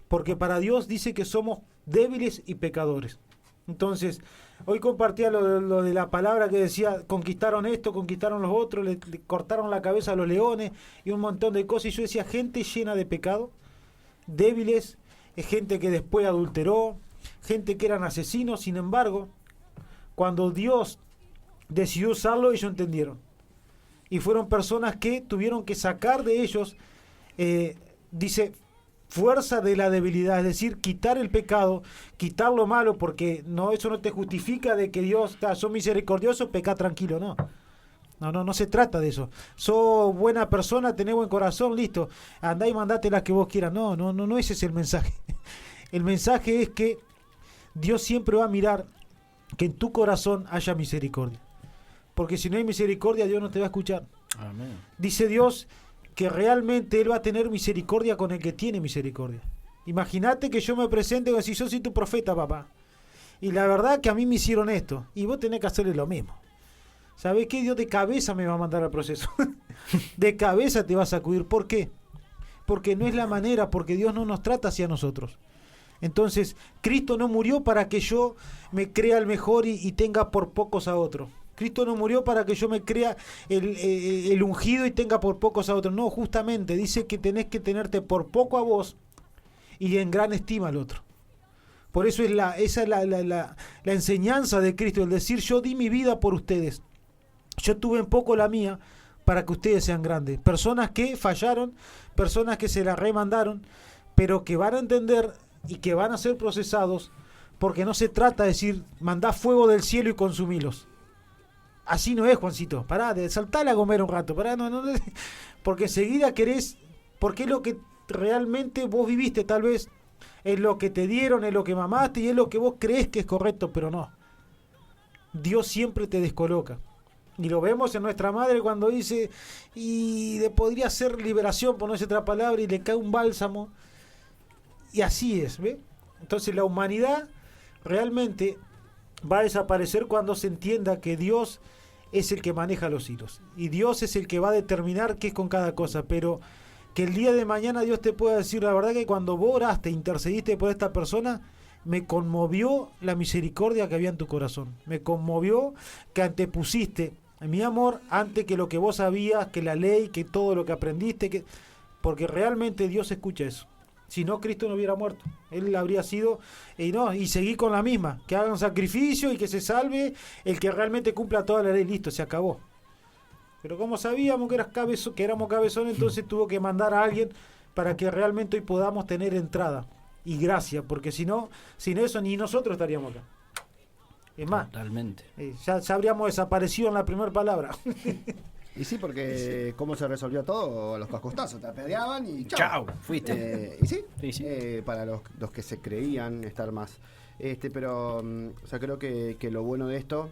Porque para Dios dice que somos débiles y pecadores. Entonces, hoy compartía lo de la palabra que decía, conquistaron esto, conquistaron los otros, le cortaron la cabeza a los leones y un montón de cosas. Y yo decía, gente llena de pecado, débiles, gente que después adulteró, gente que eran asesinos. Sin embargo, cuando Dios decidió usarlo, ellos entendieron. Y fueron personas que tuvieron que sacar de ellos, dice, fuerza de la debilidad, es decir, quitar el pecado, quitar lo malo, porque no, eso no te justifica de que Dios está, sos misericordioso, pecá tranquilo, no. No se trata de eso. Sos buena persona, tenés buen corazón, listo. Andá y mandate las que vos quieras. No, ese es el mensaje. El mensaje es que Dios siempre va a mirar que en tu corazón haya misericordia. Porque si no hay misericordia, Dios no te va a escuchar. Amén. Dice Dios que realmente Él va a tener misericordia con el que tiene misericordia. Imagínate que yo me presente y digo, si yo soy tu profeta, papá, y la verdad que a mí me hicieron esto, y vos tenés que hacerle lo mismo. ¿Sabés qué? Dios de cabeza me va a mandar al proceso. De cabeza te va a sacudir. ¿Por qué? Porque no es la manera, porque Dios no nos trata hacia nosotros. Entonces, Cristo no murió para que yo me crea el mejor y tenga por pocos a otro. Cristo no murió para que yo me crea el ungido y tenga por pocos a otros. No, justamente dice que tenés que tenerte por poco a vos y en gran estima al otro. Por eso esa es la enseñanza de Cristo, el decir, yo di mi vida por ustedes. Yo tuve en poco la mía para que ustedes sean grandes. Personas que fallaron, personas que se la remandaron, pero que van a entender y que van a ser procesados, porque no se trata de decir, mandá fuego del cielo y consumilos. Así no es, Juancito. Pará, de saltar a comer un rato. Pará, no, porque enseguida querés, porque es lo que realmente vos viviste, tal vez es lo que te dieron, es lo que mamaste y es lo que vos crees que es correcto, pero no. Dios siempre te descoloca. Y lo vemos en nuestra madre cuando dice, y podría ser liberación, por no decir otra palabra, y le cae un bálsamo. Y así es, ¿ve? Entonces la humanidad realmente va a desaparecer cuando se entienda que Dios es el que maneja los hilos. Y Dios es el que va a determinar qué es con cada cosa. Pero que el día de mañana Dios te pueda decir, la verdad que cuando vos oraste, intercediste por esta persona, me conmovió la misericordia que había en tu corazón. Me conmovió que antepusiste mi amor antes que lo que vos sabías, que la ley, que todo lo que aprendiste, porque realmente Dios escucha eso. Si no, Cristo no hubiera muerto. Él habría sido, y seguí con la misma, que hagan sacrificio y que se salve el que realmente cumpla toda la ley. Listo, se acabó. Pero como sabíamos que éramos cabezones, entonces tuvo que mandar a alguien para que realmente hoy podamos tener entrada y gracia, porque si no, sin eso ni nosotros estaríamos acá. Es más, totalmente. Ya habríamos desaparecido en la primera palabra. Y sí, porque cómo se resolvió todo, los cascostazos, te apedreaban y chao. Chao, fuiste. Y sí, Sí. para los que se creían estar más. Pero, o sea, creo que lo bueno de esto,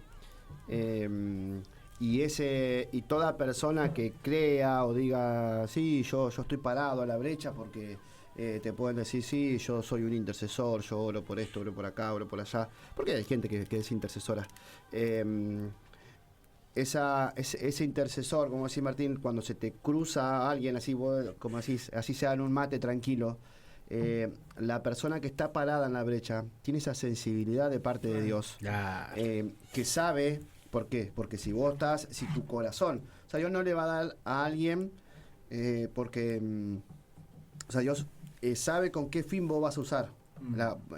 y toda persona que crea o diga, sí, yo estoy parado a la brecha porque te pueden decir, sí, yo soy un intercesor, yo oro por esto, oro por acá, oro por allá, porque hay gente que es intercesora. Ese intercesor, como decía Martín, cuando se te cruza alguien así, vos, como decís, así sea en un mate tranquilo, la persona que está parada en la brecha tiene esa sensibilidad de parte de Dios, que sabe, ¿por qué? Porque si tu corazón, o sea, Dios no le va a dar a alguien porque, o sea, Dios sabe con qué fin vos vas a usar,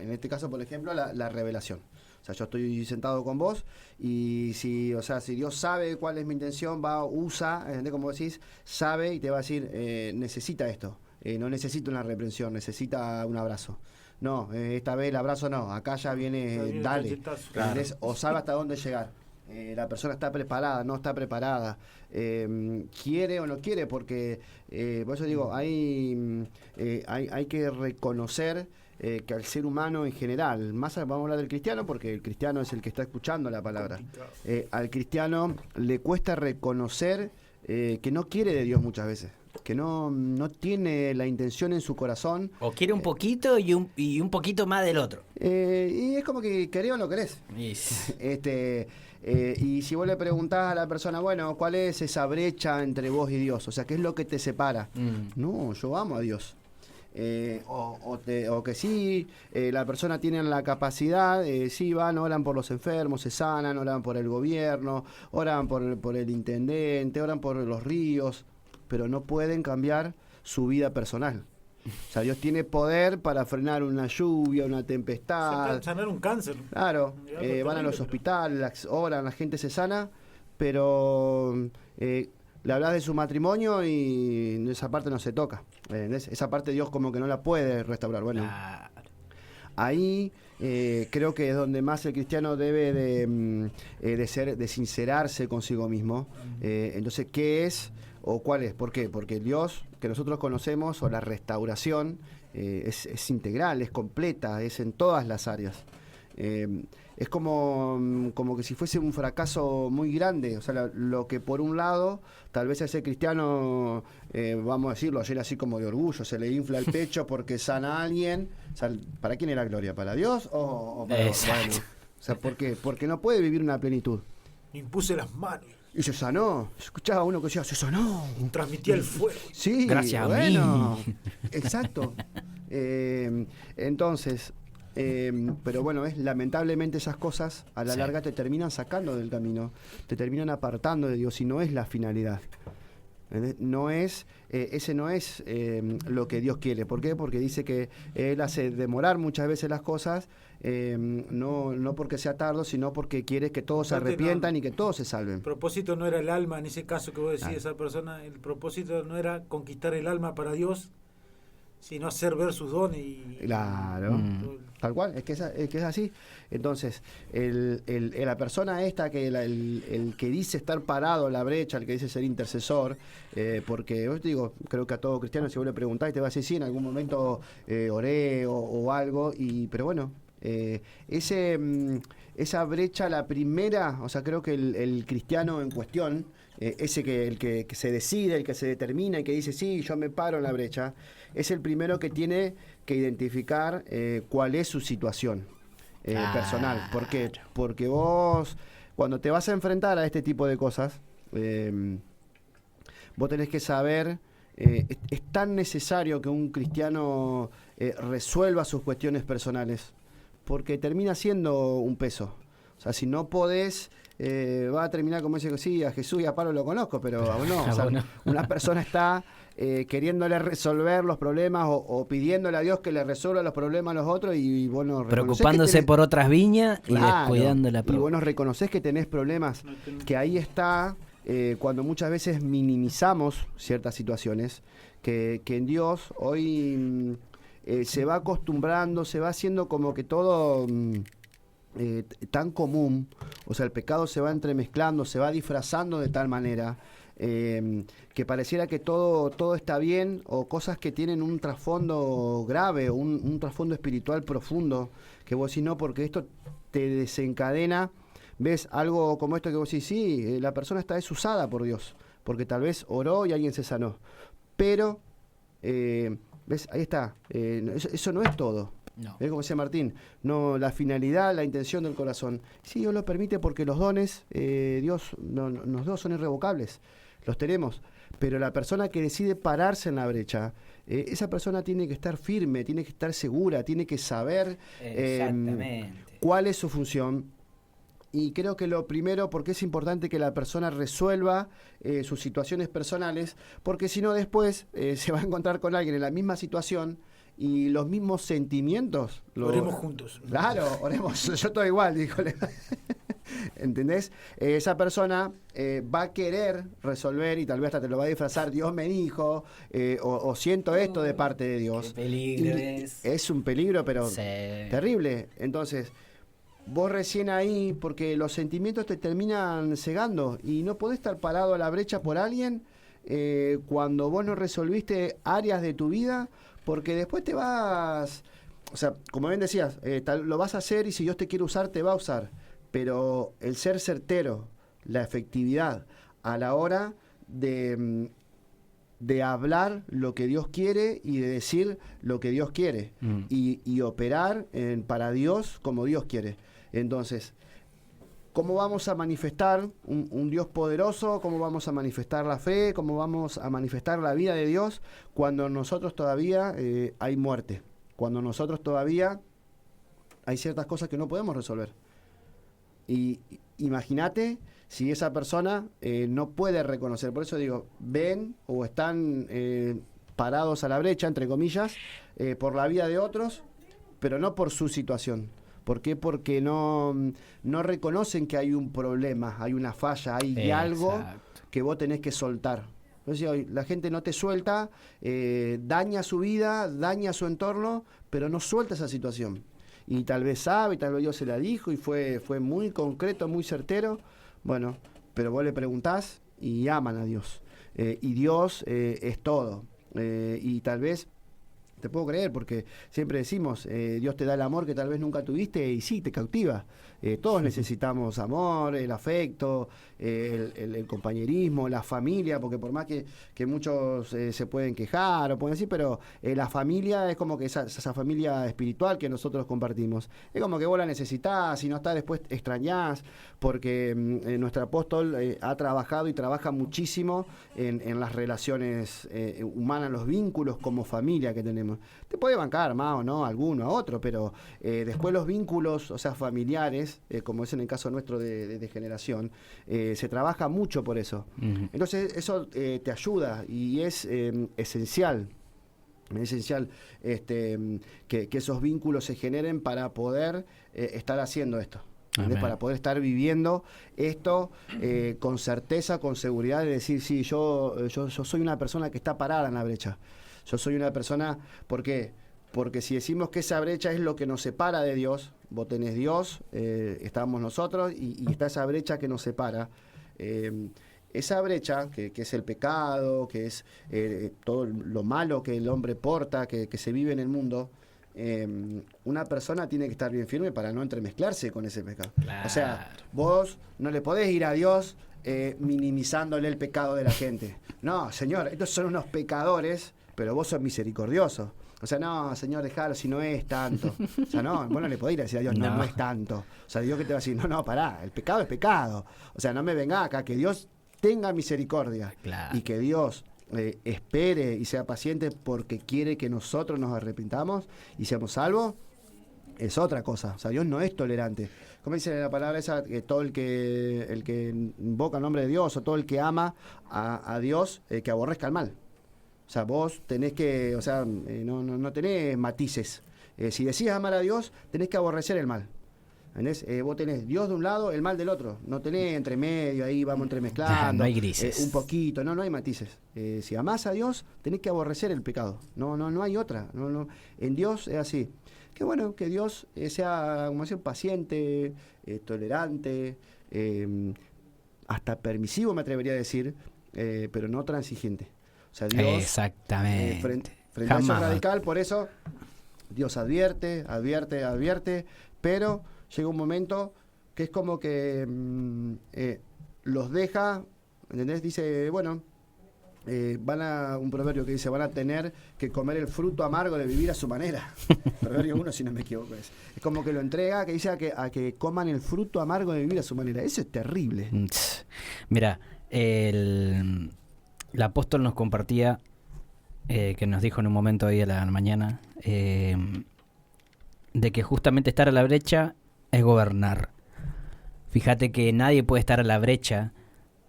en este caso, por ejemplo, la revelación. O sea, yo estoy sentado con vos y si Dios sabe cuál es mi intención, usa, ¿entendés? Como decís, sabe y te va a decir, necesita esto, no necesita una reprensión, necesita un abrazo. No, esta vez el abrazo no, acá ya viene, dale, claro. O sabe hasta dónde llegar. La persona está preparada, no está preparada, quiere o no quiere, porque por eso digo, hay que reconocer que al ser humano en general, vamos a hablar del cristiano porque el cristiano es el que está escuchando la palabra, al cristiano le cuesta reconocer que no quiere de Dios muchas veces, que no tiene la intención en su corazón, o quiere un poquito y un poquito más del otro, y es como que querés o no querés. Y si vos le preguntás a la persona, bueno, ¿cuál es esa brecha entre vos y Dios? O sea, ¿qué es lo que te separa? No, yo amo a Dios. o que sí, la persona tiene la capacidad, sí van, oran por los enfermos, se sanan, oran por el gobierno, oran por el intendente, oran por los ríos, pero no pueden cambiar su vida personal. O sea, Dios tiene poder para frenar una lluvia, una tempestad. Sanar un cáncer. Claro, van a los hospitales, oran, la gente se sana, pero le hablas de su matrimonio y esa parte no se toca. Esa parte Dios como que no la puede restaurar. Bueno, Claro. ahí creo que es donde más el cristiano debe de sincerarse consigo mismo. Entonces, ¿qué es o cuál es? ¿Por qué? Porque el Dios que nosotros conocemos, o la restauración, es integral, es completa, es en todas las áreas. Es como que si fuese un fracaso muy grande. O sea, lo que por un lado, tal vez a ese cristiano, vamos a decirlo, ayer así como de orgullo, se le infla el pecho porque sana a alguien. O sea, ¿para quién era gloria? ¿Para Dios o para Dios? Exacto. Bueno, o sea, ¿por qué? Porque no puede vivir una plenitud. Impuse las manos. Y se sanó. Escuchaba uno que decía, se sanó. Transmitía el fuego. Sí, Gracias a bueno, mí. exacto. Entonces, pero bueno, lamentablemente esas cosas a la Sí. larga te terminan sacando del camino, te terminan apartando de Dios y no es la finalidad. No es, ese no es lo que Dios quiere. ¿Por qué? Porque dice que Él hace demorar muchas veces las cosas, no porque sea tardo, sino porque quiere que todos se Aparte, arrepientan no. y que todos se salven. El propósito no era el alma, en ese caso que vos decís, Claro. esa persona, el propósito no era conquistar el alma para Dios, sino hacer ver sus dones y... Claro. Mm. Tal cual, es que es así. Entonces, la persona esta, el que dice estar parado en la brecha, el que dice ser intercesor, porque yo te digo, creo que a todo cristiano, si vos le preguntás, te va a decir, sí, en algún momento oré o algo, pero bueno, esa brecha, la primera, o sea, creo que el cristiano en cuestión, el que se decide, el que se determina y que dice, sí, yo me paro en la brecha, es el primero que tiene que identificar cuál es su situación personal. ¿Por qué? Porque vos, cuando te vas a enfrentar a este tipo de cosas, vos tenés que saber, es tan necesario que un cristiano resuelva sus cuestiones personales, porque termina siendo un peso. O sea, si no podés, va a terminar como dice que sí, a Jesús y a Pablo lo conozco, pero aún no. O sea, Bueno. una persona está queriéndole resolver los problemas o pidiéndole a Dios que le resuelva los problemas a los otros y vos no reconocés Preocupándose que tenés, por otras viñas y claro, descuidando la y propia. vos no reconocés que tenés problemas, que ahí está cuando muchas veces minimizamos ciertas situaciones, que en Dios hoy se va acostumbrando, se va haciendo como que todo tan común. O sea, el pecado se va entremezclando, se va disfrazando de tal manera que pareciera que todo está bien, o cosas que tienen un trasfondo grave, o un trasfondo espiritual profundo, que vos decís no, porque esto te desencadena. Ves algo como esto que vos decís, sí, la persona está desusada por Dios, porque tal vez oró y alguien se sanó, pero ves, ahí está, eso no es todo. No. Como decía Martín, no, la finalidad, la intención del corazón. Sí, Dios lo permite porque los dones, Dios nos dio, son irrevocables, los tenemos. Pero la persona que decide pararse en la brecha, esa persona tiene que estar firme, tiene que estar segura, tiene que saber Exactamente. cuál es su función. Y creo que lo primero, porque es importante que la persona resuelva sus situaciones personales, porque si no después se va a encontrar con alguien en la misma situación y los mismos sentimientos. Oremos juntos. Claro, oremos. Yo todo igual, díjole. ¿Entendés? Esa persona va a querer resolver y tal vez hasta te lo va a disfrazar. Dios me dijo, o siento esto de parte de Dios. Qué peligro Y es. es un peligro, pero Sí. terrible. Entonces, vos recién ahí, porque los sentimientos te terminan cegando y no podés estar parado a la brecha por alguien cuando vos no resolviste áreas de tu vida, porque después te vas, o sea, como bien decías, lo vas a hacer y si Dios te quiere usar, te va a usar, pero el ser certero, la efectividad a la hora de hablar lo que Dios quiere y de decir lo que Dios quiere y operar para Dios como Dios quiere. Entonces, ¿cómo vamos a manifestar un Dios poderoso? ¿Cómo vamos a manifestar la fe? ¿Cómo vamos a manifestar la vida de Dios cuando nosotros todavía hay muerte? Cuando nosotros todavía hay ciertas cosas que no podemos resolver. Y imagínate si esa persona no puede reconocer. Por eso digo, ven o están parados a la brecha, entre comillas, por la vida de otros, pero no por su situación. ¿Por qué? Porque no reconocen que hay un problema, hay una falla, hay algo que vos tenés que soltar. Entonces, la gente no te suelta, daña su vida, daña su entorno, pero no suelta esa situación. Y tal vez sabe, tal vez Dios se la dijo y fue muy concreto, muy certero. Bueno, pero vos le preguntás y aman a Dios. Y Dios es todo. Y tal vez, te puedo creer, porque siempre decimos, Dios te da el amor que tal vez nunca tuviste y sí, te cautiva. Todos necesitamos amor, el afecto, el compañerismo, la familia, porque por más que muchos se pueden quejar o pueden decir, pero la familia es como que esa familia espiritual que nosotros compartimos. Es como que vos la necesitás, si no está después extrañás, porque nuestro apóstol ha trabajado y trabaja muchísimo en las relaciones humanas, los vínculos como familia que tenemos. Te puede bancar más o no, alguno a otro, pero después los vínculos, o sea, familiares, como es en el caso nuestro de generación, se trabaja mucho por eso. Uh-huh. Entonces eso te ayuda y es esencial. Es esencial que esos vínculos se generen para poder estar haciendo esto. Para poder estar viviendo esto con certeza, con seguridad, de decir, sí, yo soy una persona que está parada en la brecha. Yo soy una persona, ¿por qué? Porque si decimos que esa brecha es lo que nos separa de Dios, vos tenés Dios, estamos nosotros y está esa brecha que nos separa. Esa brecha, que es el pecado, que es todo lo malo que el hombre porta, que se vive en el mundo, una persona tiene que estar bien firme para no entremezclarse con ese pecado. Claro. O sea, vos no le podés ir a Dios minimizándole el pecado de la gente. No, Señor, estos son unos pecadores, pero vos sos misericordioso. O sea, no, Señor, dejalo, si no es tanto. O sea, no, vos no le podés ir a decir a Dios, no es tanto. O sea, Dios que te va a decir, no, pará, el pecado es pecado. O sea, no me venga acá, que Dios tenga misericordia. Claro. Y que Dios espere y sea paciente porque quiere que nosotros nos arrepintamos y seamos salvos, es otra cosa. O sea, Dios no es tolerante. Como dice la palabra esa, que todo el que invoca el nombre de Dios o todo el que ama a Dios, que aborrezca el mal. O sea, vos tenés que, o sea, no tenés matices. Si decís amar a Dios, tenés que aborrecer el mal. ¿Entendés? Vos tenés Dios de un lado, el mal del otro. No tenés entre medio, ahí vamos entremezclando. No hay grises. Un poquito, no hay matices. Si amás a Dios, tenés que aborrecer el pecado. No hay otra. No. En Dios es así. Qué bueno que Dios sea, como decir, paciente, tolerante, hasta permisivo, me atrevería a decir, pero no transigente. O sea, Dios, exactamente. Frente a eso radical, por eso Dios advierte, pero llega un momento que es como que los deja, ¿entendés? Dice, bueno, un proverbio que dice, van a tener que comer el fruto amargo de vivir a su manera. Proverbio 1, si no me equivoco. Es como que lo entrega, que dice a que coman el fruto amargo de vivir a su manera. Eso es terrible. Mira, el apóstol nos compartía, que nos dijo en un momento ahí a la mañana, de que justamente estar a la brecha es gobernar. Fíjate que nadie puede estar a la brecha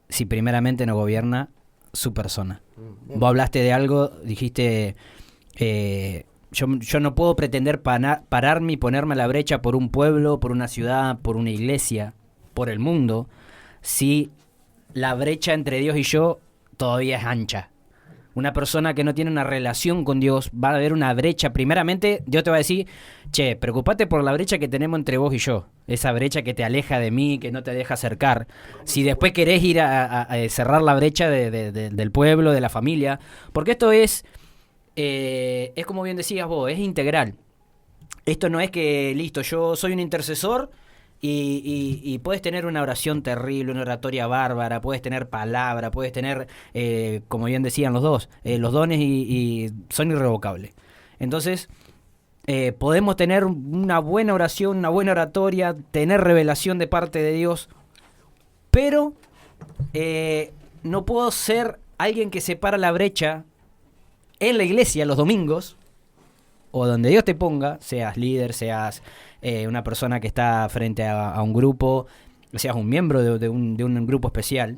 si primeramente no gobierna su persona. Vos hablaste de algo, dijiste, yo no puedo pretender pararme y ponerme a la brecha por un pueblo, por una ciudad, por una iglesia, por el mundo, si la brecha entre Dios y yo todavía es ancha. Una persona que no tiene una relación con Dios, va a haber una brecha. Primeramente, Dios te va a decir, che, preocupate por la brecha que tenemos entre vos y yo. Esa brecha que te aleja de mí, que no te deja acercar. Si después querés ir a cerrar la brecha del pueblo, de la familia. Porque esto es como bien decías vos, es integral. Esto no es que, listo, yo soy un intercesor y puedes tener una oración terrible, una oratoria bárbara, puedes tener palabra, puedes tener, como bien decían los dos, los dones y son irrevocables. Entonces, podemos tener una buena oración, una buena oratoria, tener revelación de parte de Dios, pero no puedo ser alguien que separa la brecha en la iglesia los domingos, o donde Dios te ponga, seas líder, seas una persona que está frente a un grupo, seas un miembro de un grupo especial.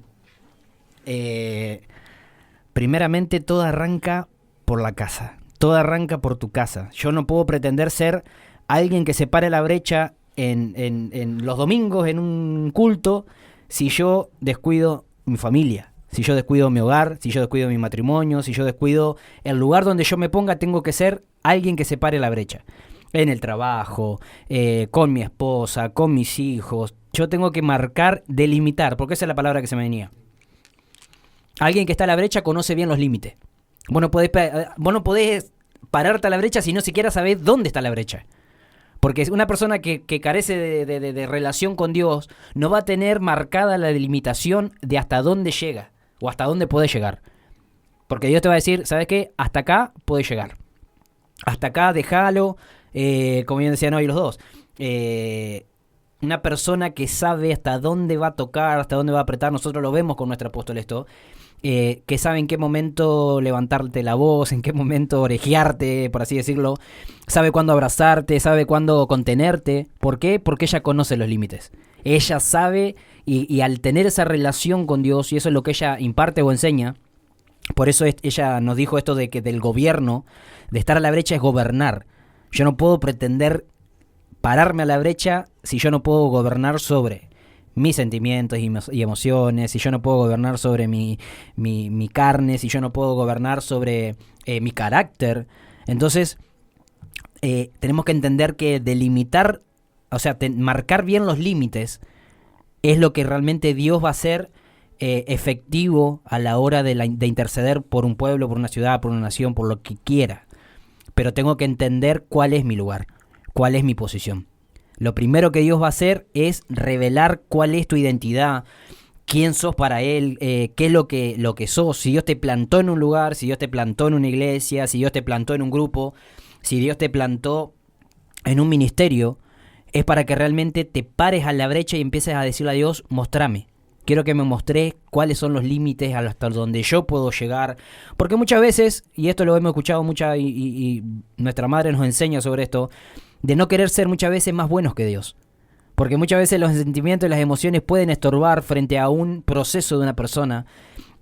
Primeramente todo arranca por la casa, todo arranca por tu casa. Yo no puedo pretender ser alguien que separe la brecha en los domingos en un culto si yo descuido mi familia, si yo descuido mi hogar, si yo descuido mi matrimonio, si yo descuido el lugar donde yo me ponga. Tengo que ser alguien que separe la brecha en el trabajo, con mi esposa, con mis hijos. Yo tengo que marcar, delimitar, porque esa es la palabra que se me venía. Alguien que está a la brecha conoce bien los límites. Vos no podés pararte a la brecha si no siquiera sabés dónde está la brecha. Porque una persona que carece de relación con Dios no va a tener marcada la delimitación de hasta dónde llega o hasta dónde puede llegar. Porque Dios te va a decir, ¿sabes qué? Hasta acá puede llegar. Hasta acá déjalo, como bien decían hoy los dos. Una persona que sabe hasta dónde va a tocar, hasta dónde va a apretar, nosotros lo vemos con nuestro apóstol esto, que sabe en qué momento levantarte la voz, en qué momento orejearte, por así decirlo, sabe cuándo abrazarte, sabe cuándo contenerte. ¿Por qué? Porque ella conoce los límites. Ella sabe y al tener esa relación con Dios, y eso es lo que ella imparte o enseña, por eso ella nos dijo esto de que del gobierno, de estar a la brecha es gobernar. Yo no puedo pretender pararme a la brecha si yo no puedo gobernar sobre mis sentimientos y emociones, si yo no puedo gobernar sobre mi carne, si yo no puedo gobernar sobre mi carácter. Entonces, tenemos que entender que delimitar, o sea, marcar bien los límites es lo que realmente Dios va a hacer efectivo a la hora de interceder por un pueblo, por una ciudad, por una nación, por lo que quiera. Pero tengo que entender cuál es mi lugar, cuál es mi posición. Lo primero que Dios va a hacer es revelar cuál es tu identidad, quién sos para Él, qué es lo que sos. Si Dios te plantó en un lugar, si Dios te plantó en una iglesia, si Dios te plantó en un grupo, si Dios te plantó en un ministerio, es para que realmente te pares a la brecha y empieces a decirle a Dios, mostrame. Quiero que me mostres cuáles son los límites hasta donde yo puedo llegar. Porque muchas veces, y esto lo hemos escuchado mucho y nuestra madre nos enseña sobre esto, de no querer ser muchas veces más buenos que Dios. Porque muchas veces los sentimientos y las emociones pueden estorbar frente a un proceso de una persona.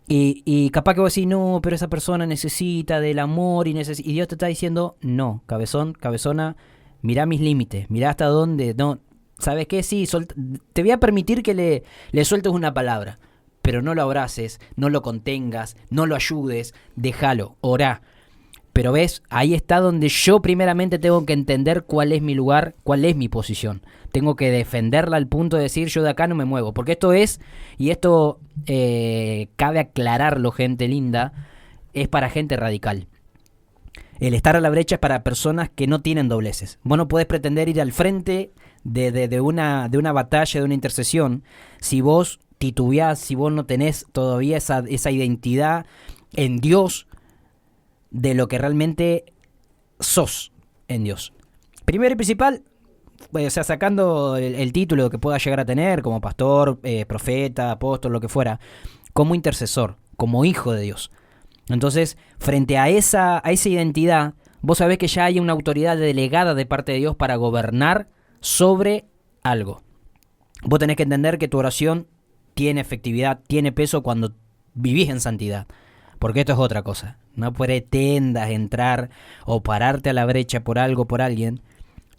Y capaz que vos decís, no, pero esa persona necesita del amor y Dios te está diciendo, no, cabezón, cabezona, mirá mis límites, mirá hasta dónde, no, ¿sabes qué? Sí, te voy a permitir que le sueltes una palabra, pero no lo abraces, no lo contengas, no lo ayudes, déjalo, orá. Pero ves, ahí está donde yo primeramente tengo que entender cuál es mi lugar, cuál es mi posición. Tengo que defenderla al punto de decir, yo de acá no me muevo. Porque esto es, y esto cabe aclararlo, gente linda, es para gente radical. El estar a la brecha es para personas que no tienen dobleces. Vos no podés pretender ir al frente de una batalla, de una intercesión, si vos titubeás, si vos no tenés todavía esa identidad en Dios, de lo que realmente sos en Dios. Primero y principal, o sea, sacando el título que pueda llegar a tener, como pastor, profeta, apóstol, lo que fuera, como intercesor, como hijo de Dios. Entonces, frente a esa identidad, vos sabés que ya hay una autoridad delegada de parte de Dios para gobernar sobre algo. Vos tenés que entender que tu oración tiene efectividad, tiene peso cuando vivís en santidad. Porque esto es otra cosa. No pretendas entrar o pararte a la brecha por algo, por alguien,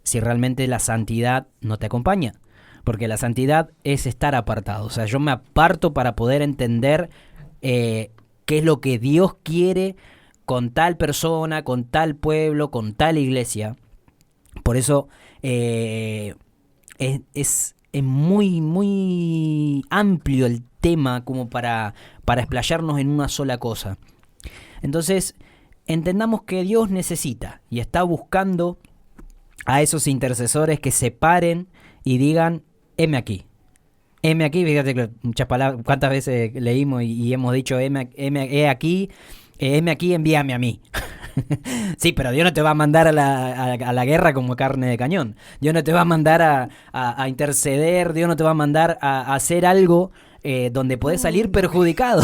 si realmente la santidad no te acompaña. Porque la santidad es estar apartado. O sea, yo me aparto para poder entender qué es lo que Dios quiere con tal persona, con tal pueblo, con tal iglesia. Por eso es muy, muy amplio el tema como para explayarnos en una sola cosa. Entonces, entendamos que Dios necesita y está buscando a esos intercesores que se paren y digan, heme aquí. Heme aquí, fíjate que muchas palabras, cuántas veces leímos y hemos dicho, heme aquí, envíame a mí. Sí, pero Dios no te va a mandar a la guerra como carne de cañón. Dios no te va a mandar a interceder, Dios no te va a mandar a hacer algo donde podés salir perjudicado.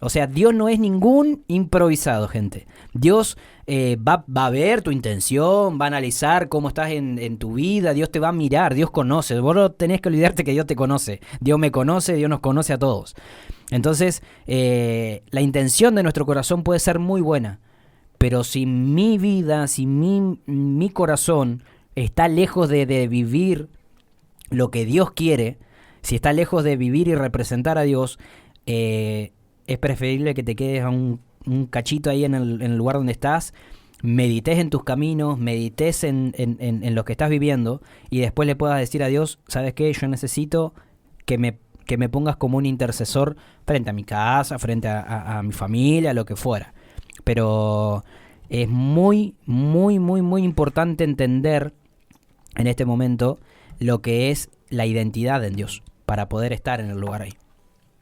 O sea, Dios no es ningún improvisado, gente. Dios va a ver tu intención, va a analizar cómo estás en tu vida, Dios te va a mirar, Dios conoce. Vos no tenés que olvidarte que Dios te conoce. Dios me conoce, Dios nos conoce a todos. Entonces, la intención de nuestro corazón puede ser muy buena, pero si mi vida, si mi corazón está lejos de vivir lo que Dios quiere, si está lejos de vivir y representar a Dios, es preferible que te quedes a un cachito ahí en el lugar donde estás, medites en tus caminos, medites en lo que estás viviendo y después le puedas decir a Dios, ¿sabes qué? Yo necesito que me pongas como un intercesor frente a mi casa, frente a mi familia, lo que fuera. Pero es muy, muy, muy, muy importante entender en este momento lo que es la identidad en Dios para poder estar en el lugar ahí.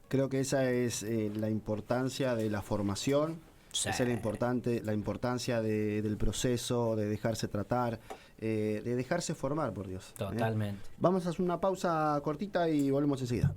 Creo que esa es la importancia de la formación, Sí. esa es la importancia del proceso, de dejarse tratar, de dejarse formar por Dios. Totalmente. Vamos a hacer una pausa cortita y volvemos enseguida.